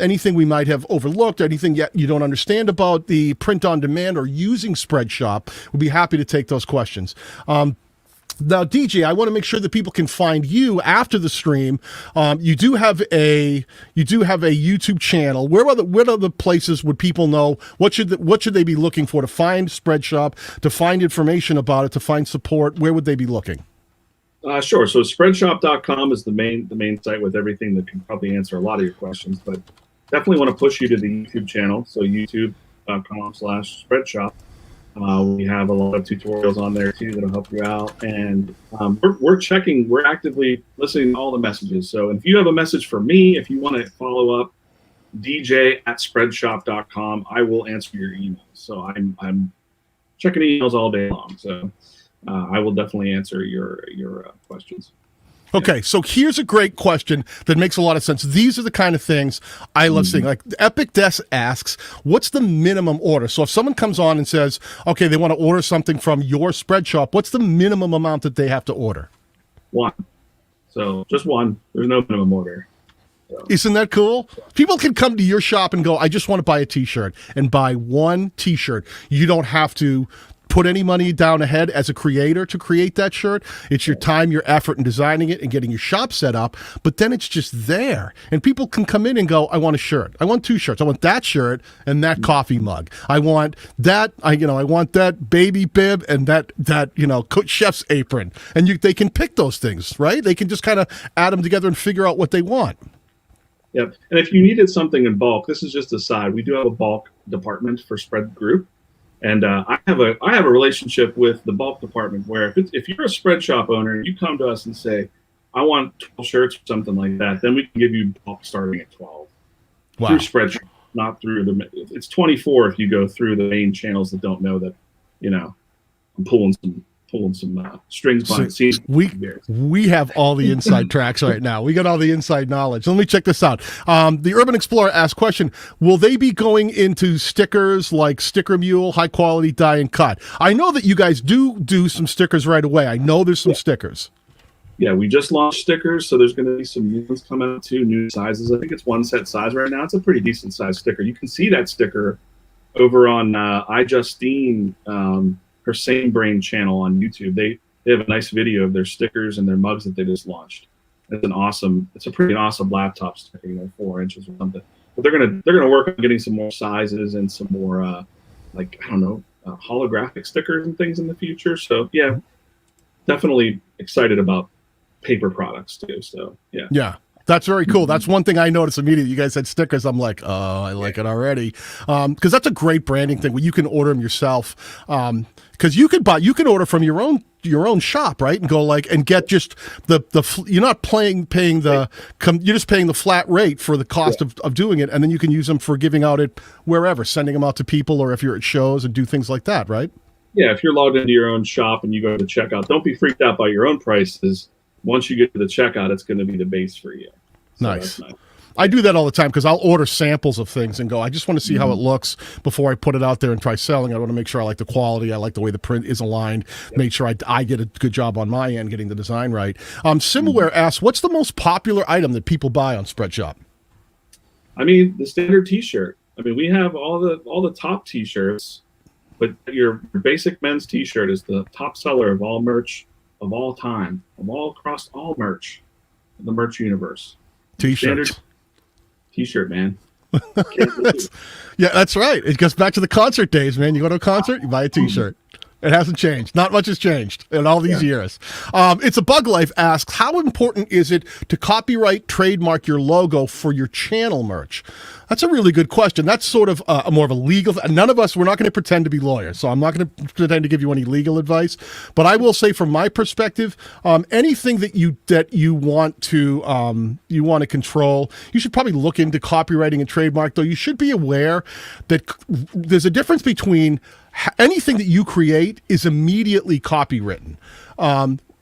anything we might have overlooked, or anything yet you don't understand about the print on demand or using Spreadshop, we'll be happy to take those questions. Now, DJ, I want to make sure that people can find you after the stream. You do have a YouTube channel. Where are the places would people know? What should they be looking for to find Spreadshop, to find information about it, to find support? Where would they be looking?
Sure. So Spreadshop.com is the main site with everything that can probably answer a lot of your questions. But definitely want to push you to the YouTube channel. So YouTube.com/Spreadshop. We have a lot of tutorials on there too that'll help you out, and we're actively listening to all the messages. So if you have a message for me, if you want to follow up, DJ@Spreadshop.com, I will answer your emails. So I'm checking emails all day long. So I will definitely answer your questions.
Okay, so here's a great question that makes a lot of sense. These are the kind of things I love seeing. Like Epic Desk asks, what's the minimum order? So if someone comes on and says, okay, they want to order something from your Spreadshop, what's the minimum amount that they have to order?
One. So just one. There's no minimum order. So.
Isn't that cool? People can come to your shop and go, I just want to buy a t-shirt, and buy one t-shirt. You don't have to put any money down ahead as a creator to create that shirt. It's your time, your effort in designing it and getting your shop set up, but then it's just there. And people can come in and go, I want a shirt. I want two shirts. I want that shirt and that coffee mug. I want that, I want that baby bib and that chef's apron. And they can pick those things, right? They can just kind of add them together and figure out what they want.
Yep. And if you needed something in bulk, this is just a side. We do have a bulk department for Spread Group, and I have a relationship with the bulk department where if you're a Spreadshop owner and you come to us and say, I want 12 shirts or something like that, then we can give you bulk starting at 12 through Spreadshop, not through it's 24 if you go through the main channels that don't know that, I'm pulling some strings behind the scenes.
We have all the inside tracks right now. We got all the inside knowledge. Let me check this out. The Urban Explorer asked question, will they be going into stickers like Sticker Mule, high quality die and cut? I know that you guys do some stickers right away. I know there's some stickers.
Yeah, we just launched stickers, so there's going to be some new ones coming out too, new sizes. I think it's one set size right now. It's a pretty decent size sticker. You can see that sticker over on iJustine, her Same Brain channel on YouTube. They have a nice video of their stickers and their mugs that they just launched. It's a pretty awesome laptop sticker, 4 inches or something. But they're gonna work on getting some more sizes and some more holographic stickers and things in the future. So yeah, definitely excited about paper products too. So yeah.
Yeah. That's very cool. That's one thing I noticed immediately. You guys said stickers. I'm like, oh, I like it already. Because that's a great branding thing where you can order them yourself. Because you can order from your own shop, right? And go and get just you're not paying you're just paying the flat rate for the cost of doing it, and then you can use them for giving out it wherever, sending them out to people, or if you're at shows and do things like that, right?
Yeah, if you're logged into your own shop and you go to checkout, don't be freaked out by your own prices. Once you get to the checkout, it's going to be the base for you. So
nice. I do that all the time because I'll order samples of things and go, I just want to see how it looks before I put it out there and try selling. I want to make sure I like the quality. I like the way the print is aligned. Make sure I get a good job on my end getting the design right. Similware asks, what's the most popular item that people buy on Spreadshop?
I mean, the standard T-shirt. I mean, we have all the top T-shirts, but your basic men's T-shirt is the top seller of all merch of all time, across all merch, the merch universe.
T-shirts.
T-shirt, man.
Yeah, that's right. It goes back to the concert days, man. You go to a concert, you buy a T-shirt. It hasn't changed. Not much has changed in all these years. It's a Bug Life asks, how important is it to copyright, trademark your logo for your channel merch? That's a really good question. That's sort of more of a legal. None of us, we're not going to pretend to be lawyers, so I'm not going to pretend to give you any legal advice. But I will say, from my perspective, anything that you want to control, you should probably look into copywriting and trademark. Though you should be aware that there's a difference between anything that you create is immediately copywritten.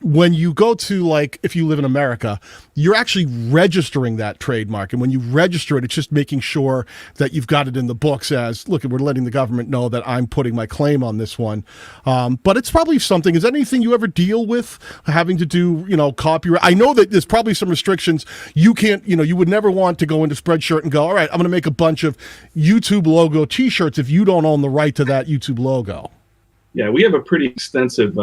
When you go to, if you live in America, you're actually registering that trademark. And when you register it, it's just making sure that you've got it in the books as, look, we're letting the government know that I'm putting my claim on this one. But it's probably something. Is that anything you ever deal with having to do, copyright? I know that there's probably some restrictions. You can't, you would never want to go into Spreadshirt and go, all right, I'm going to make a bunch of YouTube logo T-shirts if you don't own the right to that YouTube logo.
Yeah, we have a pretty extensive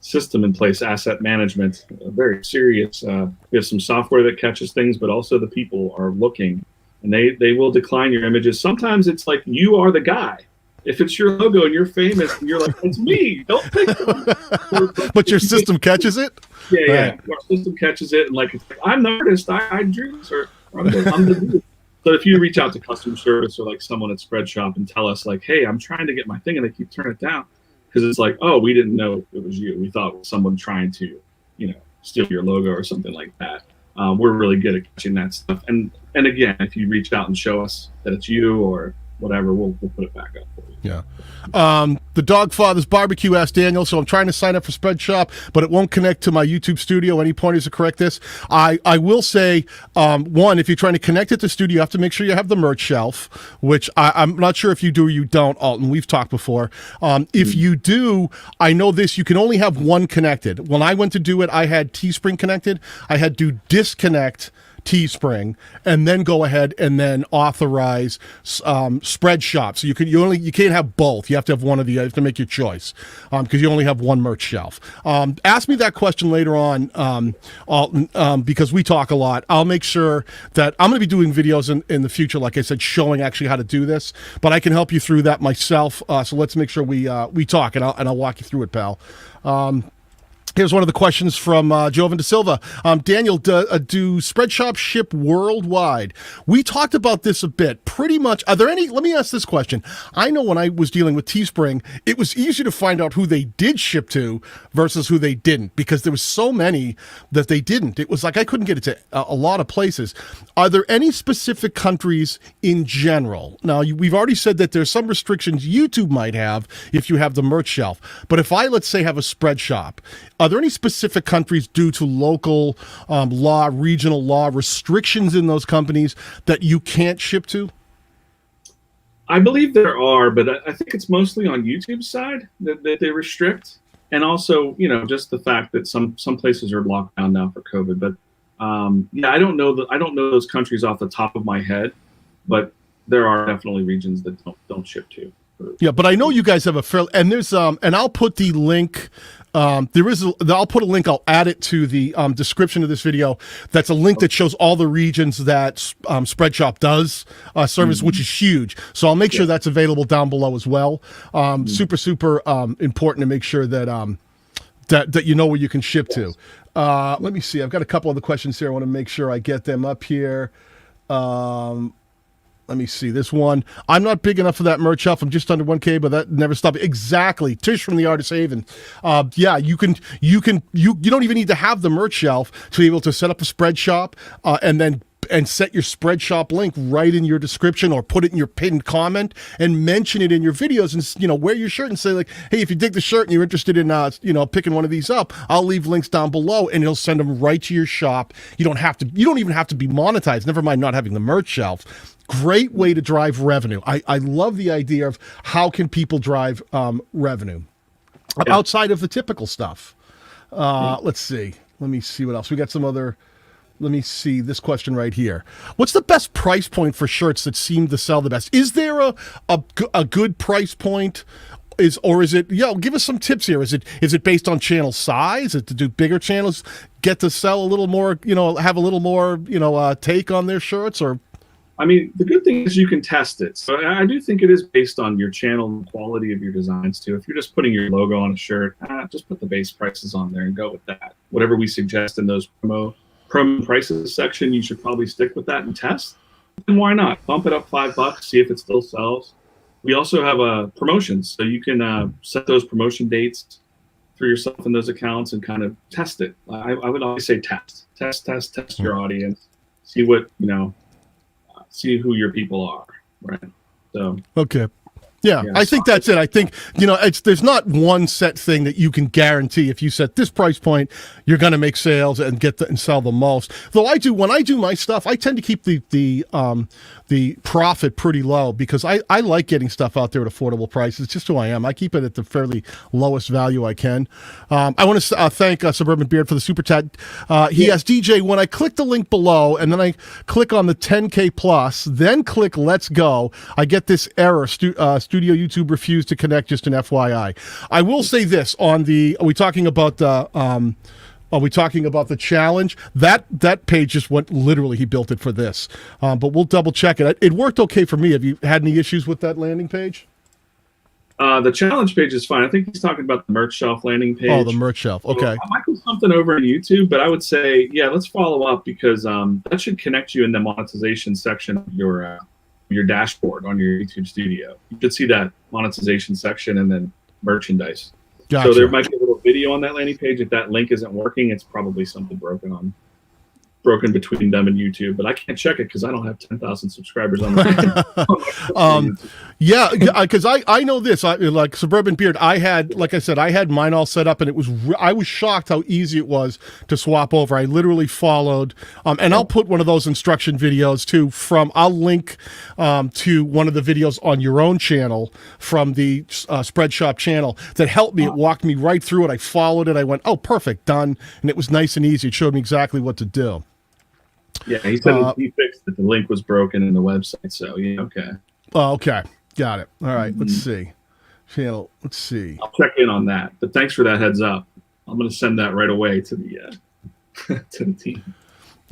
system in place, asset management, very serious. We have some software that catches things, but also the people are looking, and they will decline your images. Sometimes it's like you are the guy. If it's your logo and you're famous, and you're like, it's me. Don't take it.
But your system catches it?
Yeah. Right. Our system catches it, and it's like, I'm the artist. I drew this, or I'm the dude. So if you reach out to customer service or someone at Spreadshop and tell us hey, I'm trying to get my thing and they keep turning it down. Because it's like, oh, we didn't know it was you. We thought it was someone trying to, steal your logo or something like that. We're really good at catching that stuff. And again, if you reach out and show us that it's you or whatever, we'll put it back up for you.
Yeah. The Dogfather's Barbecue asked Daniel, so I'm trying to sign up for Spreadshop, but it won't connect to my YouTube studio. Any pointers to correct this? I will say, one, if you're trying to connect it to studio, you have to make sure you have the merch shelf, which I'm not sure if you do or you don't, Alton. We've talked before. If you do, I know this, you can only have one connected. When I went to do it, I had Teespring connected. I had to disconnect Teespring and then go ahead and then authorize Spreadshop. So you can't have both. You have to have one of the. You have to make your choice because you only have one merch shelf. Ask me that question later on, Alton, because we talk a lot. I'll make sure that I'm going to be doing videos in the future, like I said, showing actually how to do this. But I can help you through that myself. So let's make sure we talk, and I'll walk you through it, pal. Here's one of the questions from Jovan De Silva. Daniel, do Spreadshop ship worldwide? We talked about this a bit. Pretty much, are there any, let me ask this question. I know when I was dealing with Teespring, it was easy to find out who they did ship to versus who they didn't, because there was so many that they didn't. It was like I couldn't get it to a lot of places. Are there any specific countries in general? Now, we've already said that there's some restrictions YouTube might have if you have the merch shelf. But if I, let's say, have a Spreadshop, are there any specific countries due to local law, regional law restrictions in those companies that you can't ship to?
I believe there are, but I think it's mostly on YouTube's side that they restrict. And also, you know, just the fact that some places are locked down now for COVID. But yeah, I don't know those countries off the top of my head, but there are definitely regions that don't ship to.
Yeah, but I know you guys have a fair, and there's and I'll put the link. I'll put a link. I'll add it to the description of this video. That's a link that shows all the regions that Spreadshop does service, which is huge. So I'll make sure that's available down below as well. Super important to make sure that that you know where you can ship to. Let me see. I've got a couple other questions here. I want to make sure I get them up here. Let me see this one. I'm not big enough for that merch shelf. I'm just under 1K, but that never stopped. Exactly. Tish from the Artist Haven. Yeah, you don't even need to have the merch shelf to be able to set up a Spreadshop and set your Spreadshop link right in your description, or put it in your pinned comment and mention it in your videos, and, you know, wear your shirt and say, like, hey, if you dig the shirt and you're interested in, you know, picking one of these up, I'll leave links down below and it'll send them right to your shop. You don't even have to be monetized. Never mind not having the merch shelf. Great way to drive revenue. I love the idea of how can people drive revenue outside of the typical stuff. Let's see. Let me see what else. We got some other. Let me see this question right here. What's the best price point for shirts that seem to sell the best? Is there a good price point? Or is it, give us some tips here. Is it based on channel size? Is it to do bigger channels get to sell a little more, you know, have a little more, you know, take on their shirts? Or,
I mean, the good thing is you can test it. So I do think it is based on your channel and the quality of your designs too. If you're just putting your logo on a shirt, just put the base prices on there and go with that. Whatever we suggest in those promo prices section, you should probably stick with that and test. And why not bump it up $5, see if it still sells. We also have promotions, so you can set those promotion dates for yourself in those accounts and kind of test it. I would always say test your audience, see what, you know, see who your people are, right? So
okay. Yeah, I think that's it. I think, you know, there's not one set thing that you can guarantee. If you set this price point, you're going to make sales and and sell the most. Though when I do my stuff, I tend to keep the profit pretty low, because I like getting stuff out there at affordable prices. It's just who I am. I keep it at the fairly lowest value I can. I want to thank Suburban Beard for the super chat. He asked, DJ, when I click the link below and then I click on the 10K plus, then click Let's Go, I get this error. Studio YouTube refused to connect, just an FYI. I will say this are we talking about the challenge? That page just went, literally, he built it for this. But we'll double check it. It worked okay for me. Have you had any issues with that landing page?
The challenge page is fine. I think he's talking about the merch shelf landing page.
Oh, the merch shelf. Okay.
So I might do something over on YouTube, but I would say, yeah, let's follow up, because that should connect you in the monetization section of your dashboard on your YouTube studio. You should see that monetization section and then merchandise. Gotcha. So there might be a little video on that landing page. If that link isn't working, it's probably something broken between them and YouTube, but I can't check it because I don't have 10,000 subscribers on the
yeah, because I know this. Like Suburban Beard, I had mine all set up, and I was shocked how easy it was to swap over. I literally followed, and I'll put one of those instruction videos too. I'll link to one of the videos on your own channel from the Spreadshop channel that helped me. It walked me right through it. I followed it. I went, oh, perfect, done, and it was nice and easy. It showed me exactly what to do.
Yeah, he said he fixed that the link was broken in the website. So yeah, okay.
Oh, okay, got it. All right, let's see. Channel. Let's see.
I'll check in on that. But thanks for that heads up. I'm going to send that right away to the to the team.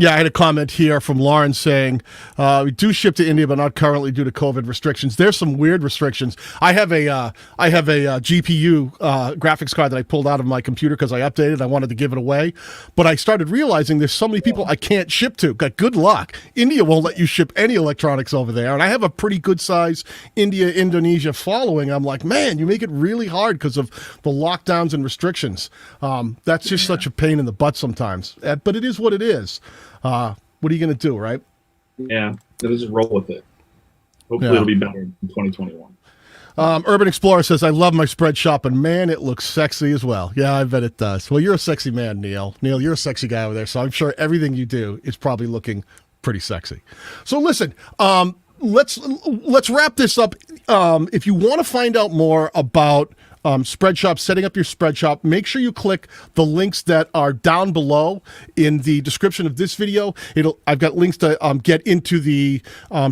Yeah, I had a comment here from Lauren saying, we do ship to India, but not currently due to COVID restrictions. There's some weird restrictions. I have a GPU graphics card that I pulled out of my computer because I updated. I wanted to give it away. But I started realizing there's so many people I can't ship to. Good luck. India won't let you ship any electronics over there. And I have a pretty good size India-Indonesia following. I'm like, man, you make it really hard because of the lockdowns and restrictions. That's just such a pain in the butt sometimes. But it is what it is. What are you going to do, right?
Yeah, just roll with it. Hopefully it'll be better in 2021.
Urban Explorer says, I love my Spreadshop, and man, it looks sexy as well. Yeah, I bet it does. Well, you're a sexy man, Neil. Neil, you're a sexy guy over there, so I'm sure everything you do is probably looking pretty sexy. So listen, let's wrap this up. If you want to find out more about Spreadshop, setting up your Spreadshop, make sure you click the links that are down below in the description of this video. I've got links to get into the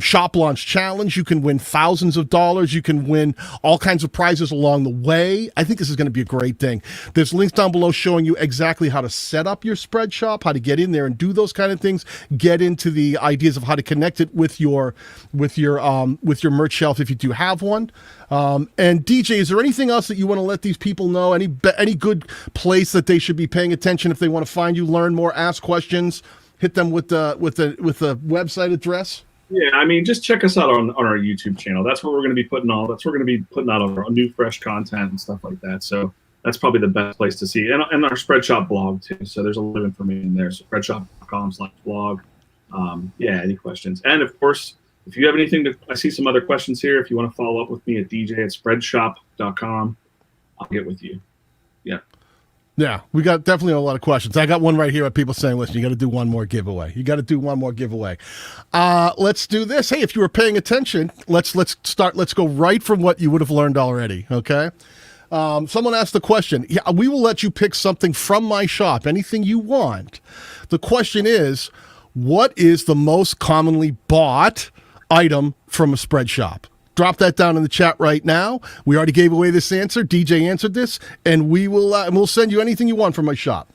shop launch challenge. You can win thousands of dollars. You can win all kinds of prizes along the way. I think this is going to be a great thing. There's links down below showing you exactly how to set up your Spreadshop, how to get in there and do those kind of things. Get into the ideas of how to connect it with your merch shelf if you do have one. And DJ, is there anything else that you want to let these people know? Any good place that they should be paying attention if they want to find you, learn more, ask questions, hit them with the website address?
Yeah, I mean, just check us out on our YouTube channel. That's where we're going to be putting out our new fresh content and stuff like that. So that's probably the best place to see, and our Spreadshop blog too. So there's a lot of information there. So spreadshop.com/blog. Yeah, any questions? And of course, if you have anything I see some other questions here. If you want to follow up with me at dj@spreadshop.com, I'll get with you. Yeah.
Yeah, we got definitely a lot of questions. I got one right here of people saying, listen, you got to do one more giveaway. Let's do this. Hey, if you were paying attention, let's go right from what you would have learned already, okay? Someone asked the question. Yeah, we will let you pick something from my shop, anything you want. The question is, what is the most commonly bought item from a Spreadshop? Drop that down in the chat right now. We already gave away this answer. DJ answered this, and we'll send you anything you want from my shop.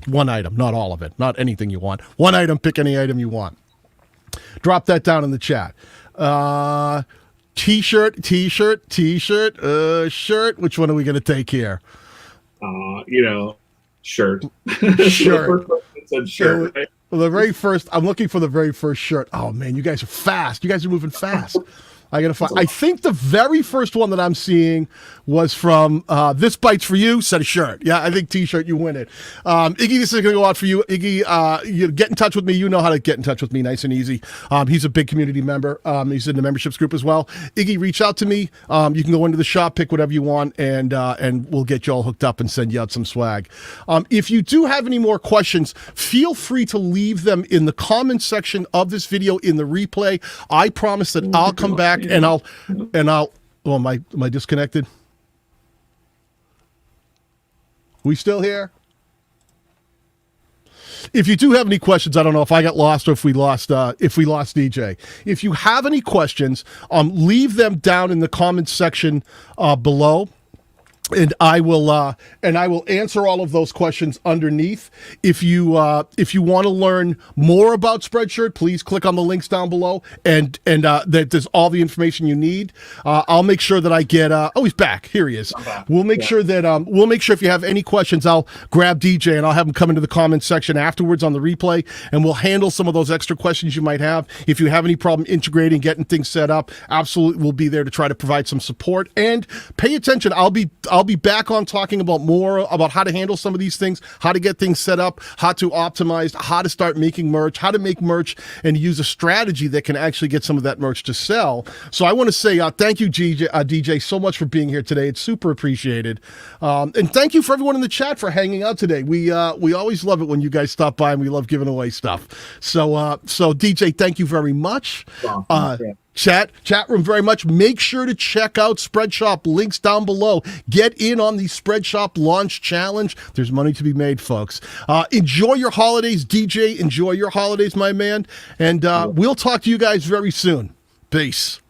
One item, not all of it, not anything you want. One item, pick any item you want. Drop that down in the chat. T-shirt, shirt. Which one are we going to take here?
Shirt.
Shirt.
It said shirt. Right?
Well, I'm looking for the very first shirt. Oh man, you guys are fast. You guys are moving fast. I gotta find. I think the very first one that I'm seeing was from This Bites for You. Said a shirt. Yeah, I think T-shirt. You win it. Iggy, this is gonna go out for you. Iggy, you get in touch with me. You know how to get in touch with me, nice and easy. He's a big community member. He's in the memberships group as well. Iggy, reach out to me. You can go into the shop, pick whatever you want, and we'll get you all hooked up and send you out some swag. If you do have any more questions, feel free to leave them in the comments section of this video in the replay. I promise that I'll come back. And I'll. Oh, am I disconnected? We still here? If you do have any questions, I don't know if I got lost or if we lost DJ. If you have any questions, leave them down in the comments section below. And I will answer all of those questions underneath. If you want to learn more about Spreadshirt, please click on the links down below, and there's all the information you need. I'll make sure that I get. He's back. Here he is. We'll make sure if you have any questions, I'll grab DJ and I'll have him come into the comments section afterwards on the replay, and we'll handle some of those extra questions you might have. If you have any problem integrating, getting things set up, absolutely, we'll be there to try to provide some support. And pay attention. I'll be back on talking about more about how to handle some of these things, how to get things set up, how to optimize, how to start making merch, how to make merch, and use a strategy that can actually get some of that merch to sell. So I want to say thank you, DJ, so much for being here today. It's super appreciated. And thank you for everyone in the chat for hanging out today. We always love it when you guys stop by, and we love giving away stuff. So DJ, thank you very much. Chat room very much. Make sure to check out Spreadshop. Links down below. Get in on the Spreadshop launch challenge. There's money to be made, folks. Enjoy your holidays, DJ. Enjoy your holidays, my man. And we'll talk to you guys very soon. Peace.